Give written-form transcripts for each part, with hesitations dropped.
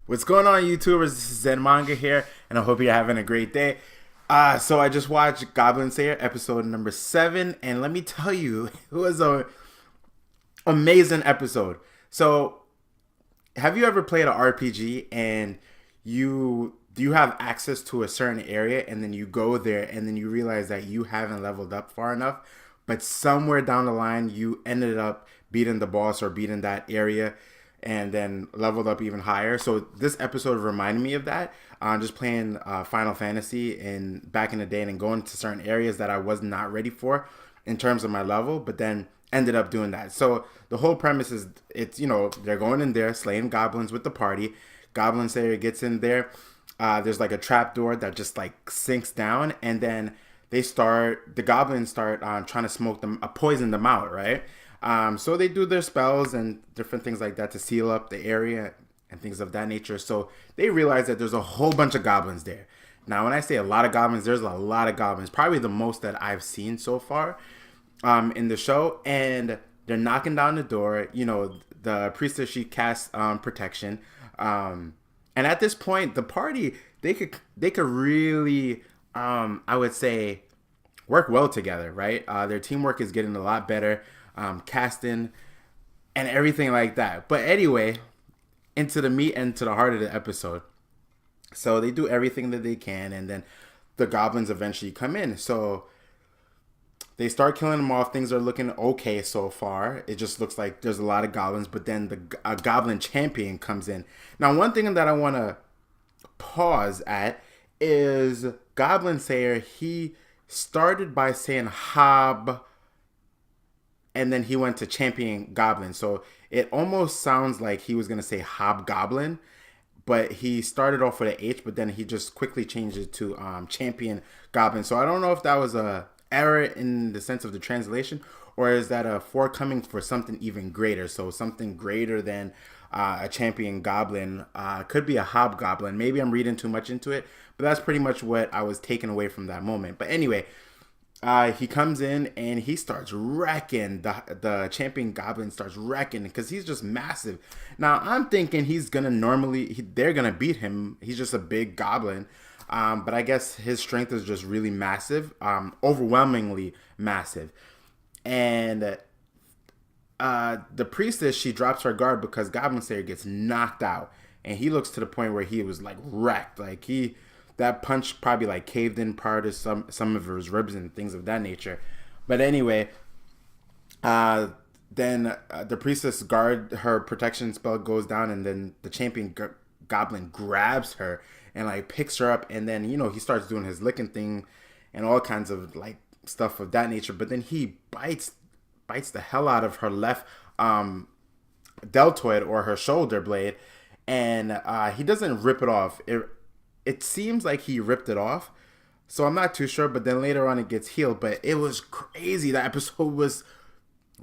What's going on, YouTubers? This is Zen Manga here, and I hope you're having a great day. So I just watched GoblinSlayer episode number 7, and let me tell you, it was a amazing episode. So, have you ever played an RPG and you have access to a certain area, and then you go there, and then you realize that you haven't leveled up far enough, but somewhere down the line you ended up beating the boss or beating that area and then leveled up even higher. So this episode reminded me of that. Just playing Final Fantasy and back in the day and going to certain areas that I was not ready for in terms of my level, but then ended up doing that. So the whole premise is they're going in there slaying goblins with the party. GoblinSlayer gets in there. There's like a trap door that just like sinks down, and then the goblins start trying to smoke them, poison them out, right? So they do their spells and different things like that to seal up the area and things of that nature. So they realize that there's a whole bunch of goblins there. Now, when I say a lot of goblins, there's a lot of goblins. Probably the most that I've seen so far in the show. And they're knocking down the door. You know, the priestess, she casts protection. And at this point, the party, they could really, I would say, work well together, right? Their teamwork is getting a lot better. Casting and everything like that. But anyway, into the meat and to the heart of the episode. So they do everything that they can, and then the goblins eventually come in. So they start killing them off. Things are looking okay so far. It just looks like there's a lot of goblins, but then a goblin champion comes in. Now, one thing that I want to pause at is GoblinSlayer. He started by saying Hob, and then he went to champion goblin. So it almost sounds like he was going to say hobgoblin, but he started off with an H, but then he just quickly changed it to champion goblin. So I don't know if that was a error in the sense of the translation, or is that a forecoming for something even greater? So something greater than a champion goblin. Could be a hobgoblin. Maybe I'm reading too much into it, but that's pretty much what I was taking away from that moment. But anyway, he comes in and he starts wrecking. The champion goblin starts wrecking because he's just massive. Now I'm thinking they're gonna beat him. He's just a big goblin, but I guess his strength is just really massive, overwhelmingly massive. And the priestess, she drops her guard because GoblinSlayer gets knocked out, and he looks to the point where he was like wrecked, like that punch probably like caved in part of some of his ribs and things of that nature. But anyway, then the priestess guard, her protection spell goes down, and then the champion goblin grabs her and like picks her up, and then he starts doing his licking thing and all kinds of like stuff of that nature. But then he bites the hell out of her left deltoid, or her shoulder blade, and he doesn't rip it off. It seems like he ripped it off, so I'm not too sure, but then later on it gets healed. But it was crazy. That episode was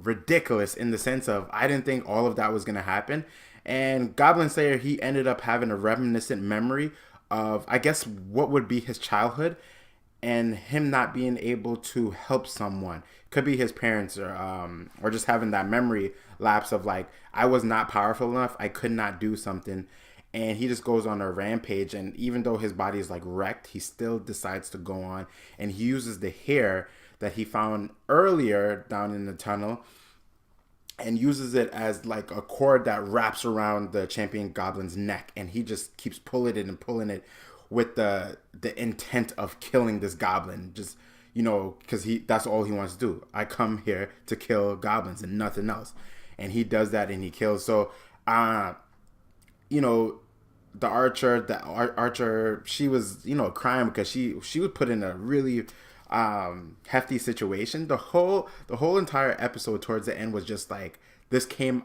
ridiculous in the sense of I didn't think all of that was going to happen. And GoblinSlayer, he ended up having a reminiscent memory of, I guess, what would be his childhood, and him not being able to help someone. Could be his parents, or just having that memory lapse of like, I was not powerful enough, I could not do something. And he just goes on a rampage, and even though his body is like wrecked, he still decides to go on, and he uses the hair that he found earlier down in the tunnel and uses it as like a cord that wraps around the champion goblin's neck, and he just keeps pulling it with the intent of killing this goblin, just because that's all he wants to do. I come here to kill goblins and nothing else. And he does that, and he kills. So the archer, she was crying because she was put in a really hefty situation. The whole entire episode towards the end was just like, this came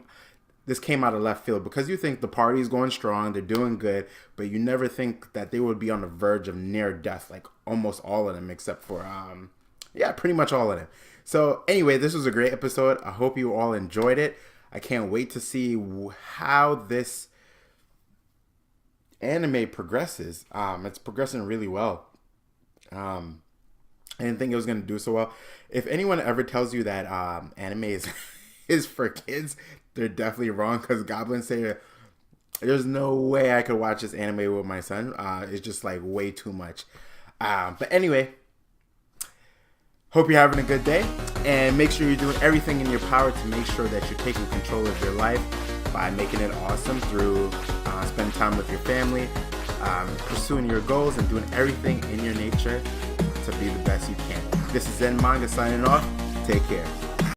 out of left field, because you think the party's going strong, they're doing good, but you never think that they would be on the verge of near death, like almost all of them, except for pretty much all of them. So anyway, this was a great episode. I hope you all enjoyed it. I can't wait to see how this anime progresses. It's progressing really well. I didn't think it was going to do so well. If anyone ever tells you that anime is for kids, they're definitely wrong, because GoblinSlayer There's no way I could watch this anime with my son. It's just like way too much. But anyway, hope you're having a good day, and make sure you're doing everything in your power to make sure that you're taking control of your life by making it awesome through spending time with your family, pursuing your goals, and doing everything in your nature to be the best you can. This is Zen Manga signing off. Take care.